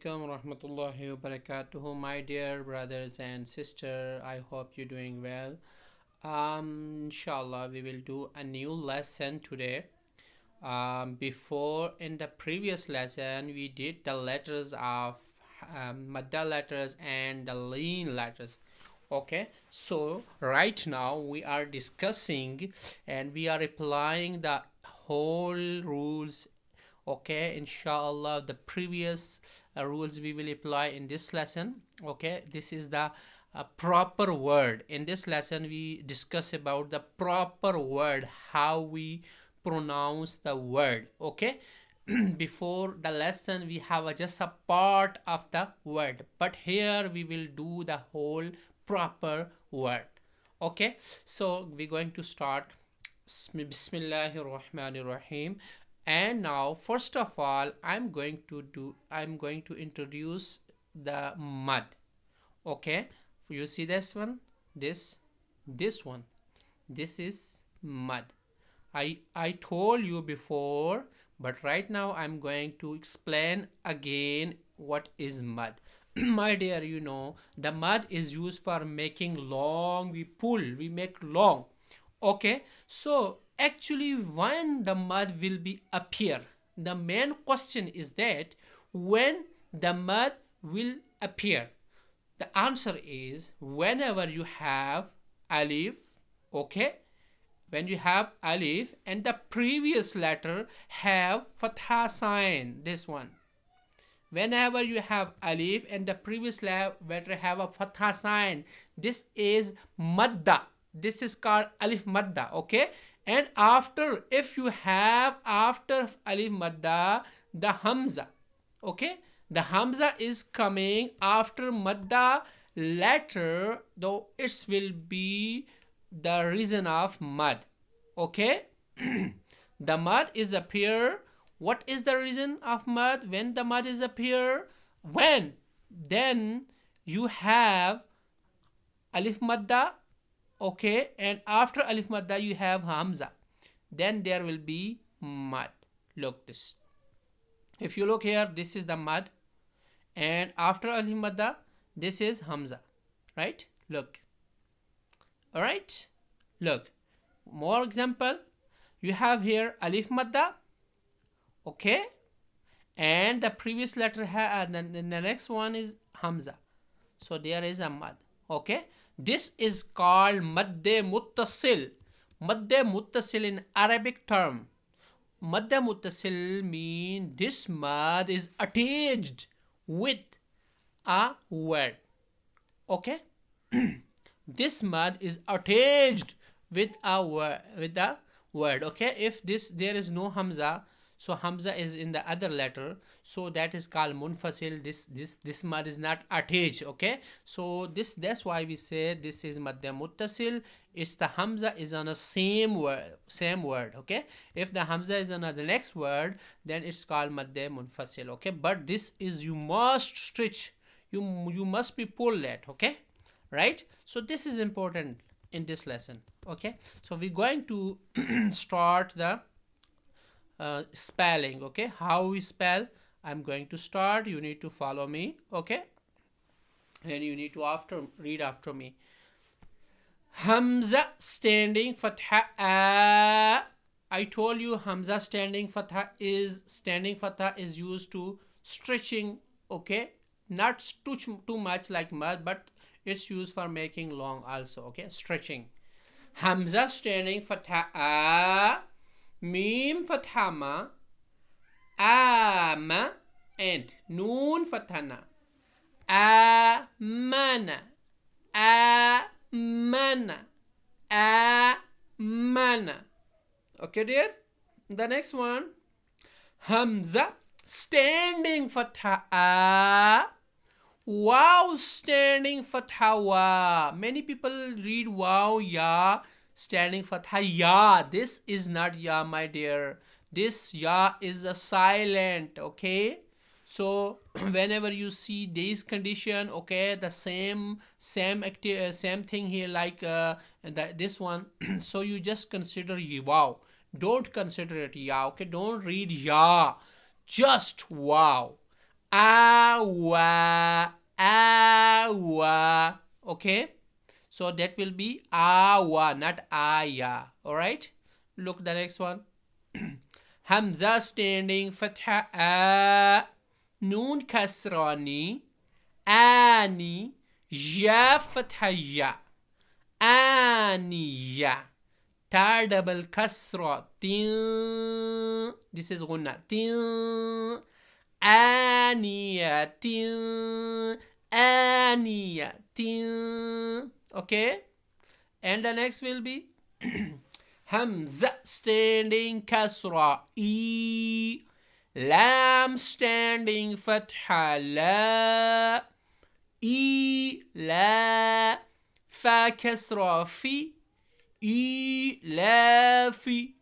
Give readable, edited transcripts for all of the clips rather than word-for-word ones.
alaikum rahmatullahi wa barakatuhu, my dear brothers and sister. I hope you're doing well. Inshallah, we will do a new lesson today. Before in the previous lesson, we did the letters of Madda letters and the leen letters. Okay, so right now we are discussing and we are applying the whole rules. Okay, inshallah, the previous rules we will apply in this lesson. Okay, this is the proper word. In this lesson we discuss about the proper word, how we pronounce the word. Okay, before the lesson we have just a part of the word, but here we will do the whole proper word. Okay, so we're going to start. Bismillahir Rahmanir Rahim. And now first of all I'm going to introduce the mud. Okay, you see this one, this one, this is mud. I told you before, but right now I'm going to explain again what is mud. My dear, you know the mud is used for making long, we make long. Okay, so actually when the mud will be appear, the main question is that when the mud will appear. The answer is whenever you have alif. Okay, when you have alif and the previous letter have fatha sign, this one. Whenever you have alif and the previous letter have a fatha sign, this is madda. This is called alif madda. Okay, and after, if you have after alif madda the hamza. Okay, the hamza is coming after madda letter, though it will be the reason of mud. Okay, the mud is appear. What is the reason of mud? When the mud is appear, when then you have alif madda. Okay, and after alif madda you have hamza, then there will be mud. Look this, if you look here, this is the mud, and after alif madda this is hamza, right? Look, all right, look, more example. You have here alif madda. Okay, and the previous letter the next one is hamza, so there is a mud. Okay, this is called madde muttasil. Madde muttasil in Arabic term. Madde muttasil mean this mud is attached with a word. Okay, this mud is attached with a word. Okay, if there is no hamza, so hamza is in the other letter, so that is called munfasil. This mud is not attached. Okay, so that's why we say this is madda muttasil. It's the hamza is on a same word. Okay, if the hamza is on the next word, then it's called madda munfasil. Okay, but this is, you must stretch, you must be pull that. Okay, right? So this is important in this lesson. Okay, so we're going to start the spelling. Okay, how we spell, I'm going to start, you need to follow me. Okay, and you need to read after me. Hamza standing fatha a. I told you hamza standing fatha is used to stretching. Okay, not stretch too much like mud, but it's used for making long also. Okay, stretching. Hamza standing fatha a. Mim fathama, ama, and noon fathana, amana, amana, amana. Okay, dear. The next one, hamza standing fatha a. Wow standing fatha wa. Many people read wow ya standing fatha ya. This is not ya, my dear. This ya is a silent. Okay, so whenever you see this condition, okay, the same thing here, like this one. So you just consider wow, don't consider it ya. Okay, don't read ya, just wow. awa, awa. Okay, so that will be awa, not aya. All right, look the next one. Hamza standing fatha a, noon kasrani, ani, ya fatha ya, aniya, ta double kasra, tin. This is gunna, tin. Aniyatin, aniyatin. Okay, and the next will be Hamza standing kasra e, lam standing fatha la, e la, fa kasra fi, e la fi,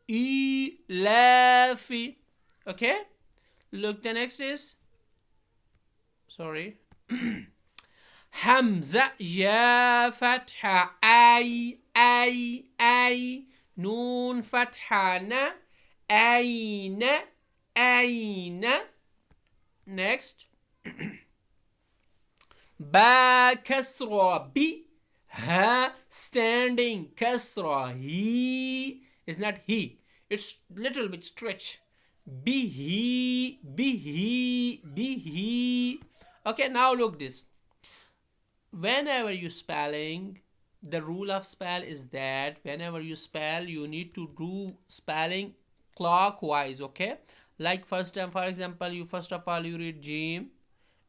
e la fi. Okay, look, the next is, sorry, Hamza ya fatha ay, ay, ay, noon fatha na, ayna, ayna. Next, ba kasra bi, ha standing kasra he, is not he, it's little bit stretch. Bihi, bihi, bihi. Okay, now look this. Whenever you spelling, the rule of spell is that whenever you spell, you need to do spelling clockwise. Okay, like first time, for example, you first of all you read jim,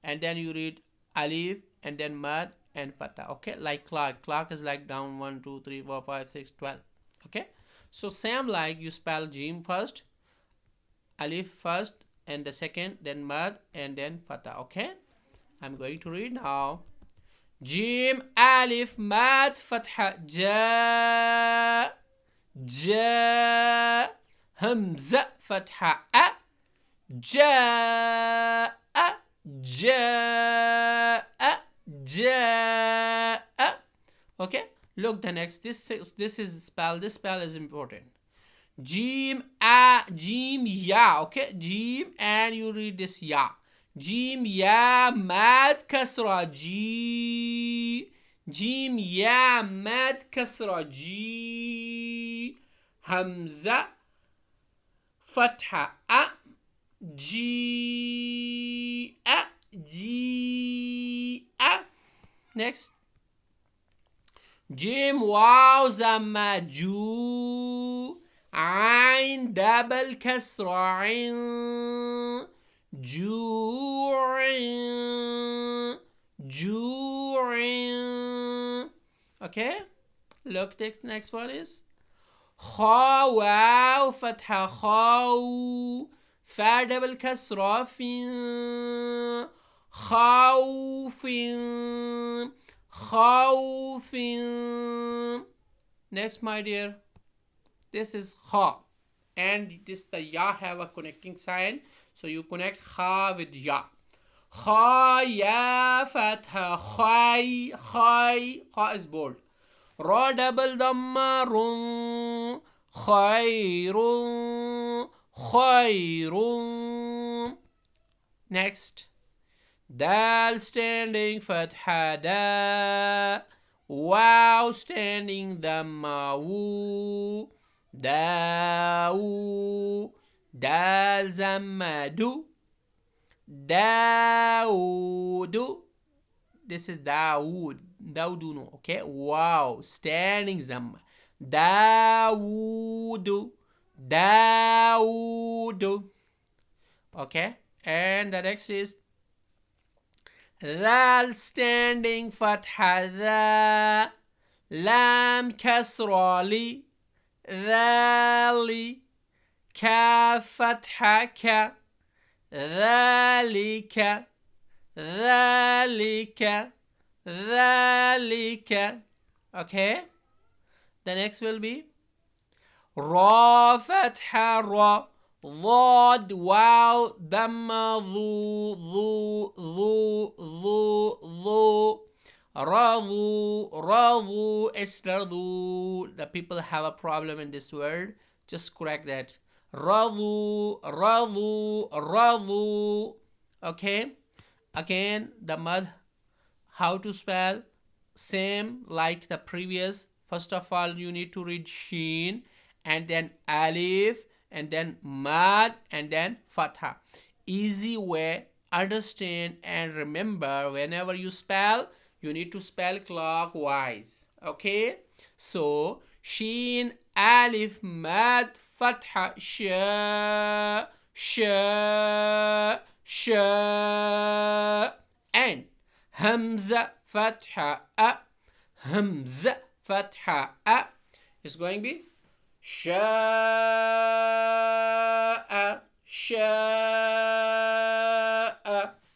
and then you read alif, and then mad and fatah. Okay, like clock is like down 1 2 3 4 5 6 12. Okay, so same like you spell jim first, alif first, and the second, then mad, and then fatah. Okay, I'm going to read now. Jim alif mad fatha ja, ja, hamza fatha a, ja, ja, ja. Okay, look the next. This is spell. This spell is important. Jim a, jim ya. Okay, jim, and you read this ya. Jim ya mad kasra ji, jim ya mad kasra ji, hamza fatha a, ji a, ji a. Next, jim waw zamma ju, ain double kasra ain, ju'in, ju'in. Okay, look, the next one is kha waw fatha khaw, fa double kasra fin, khawfin, khawfin. Next, my dear, this is kha, and this the ya have a connecting sign, so you connect kha with ya. Kha ya fatha khai, khai, kha is bold. Ra double dhamma run, khairun, khairun. Next, dal standing fatha da, wow standing dhamma wu, dawu, dal zamadu, daudu. This is dawood, dauduno. Okay, wow, standing zamma, dawudu, dawudu. Okay, and the next is Lal standing fatha dha, lam kasra li, dhali, ka fatha ka, dhalika, dhalika, dhalika. Okay, the next will be ra fatha ra, ضاد واو ضم ذو ذو ذو ذو ذو رضو رضو. It's رضو. The people have a problem in this word. Just correct that. رضو رضو رضو. Okay, again the mud, how to spell, same like the previous. First of all, you need to read sheen, and then alif, and then mad, and then fatha. Easy way, understand and remember. Whenever you spell, you need to spell clockwise. Okay, so sheen, alif, mad, fatha, sha, sha, sha, and Hamza fatha a. Hamza fatha a is going to be sha'a, sha'a.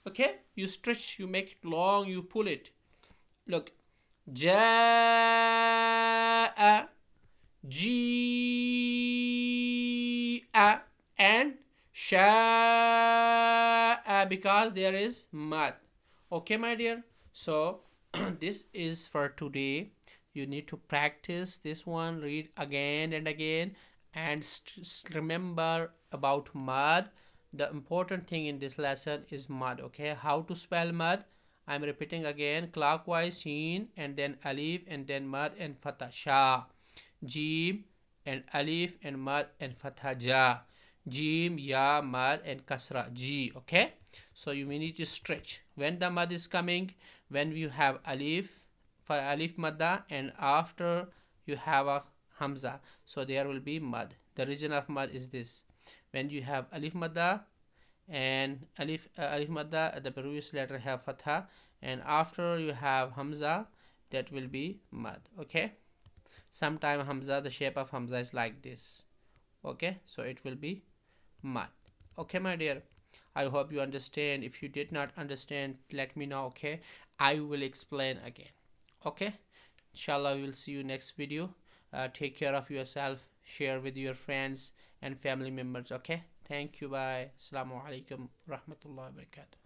Okay, you stretch, you make it long, you pull it. Look, ja'a, ji'a, and sha'a, because there is mad. Okay, my dear, so this is for today. You need to practice this one, read again and again, and remember about mud. The important thing in this lesson is mud. Okay, how to spell mud? I'm repeating again: clockwise sheen, and then alif, and then mud and fatha sha, jim and alif and mud and fatha ja, jim ya mud and kasra ji. Okay, so you need to stretch when the mud is coming. When you have alif, for alif madda, and after you have a hamza, so there will be mud. The reason of mud is this: when you have alif madda and alif madda, the previous letter have fatha, and after you have hamza, that will be mud. Okay, sometime hamza, the shape of hamza is like this. Okay, so it will be mud. Okay, my dear, I hope you understand. If you did not understand, let me know. Okay, I will explain again. Okay, inshallah, we will see you next video. Take care of yourself, share with your friends and family members. Okay, thank you, bye. Assalamu alaikum rahmatullahi wabarakatuh.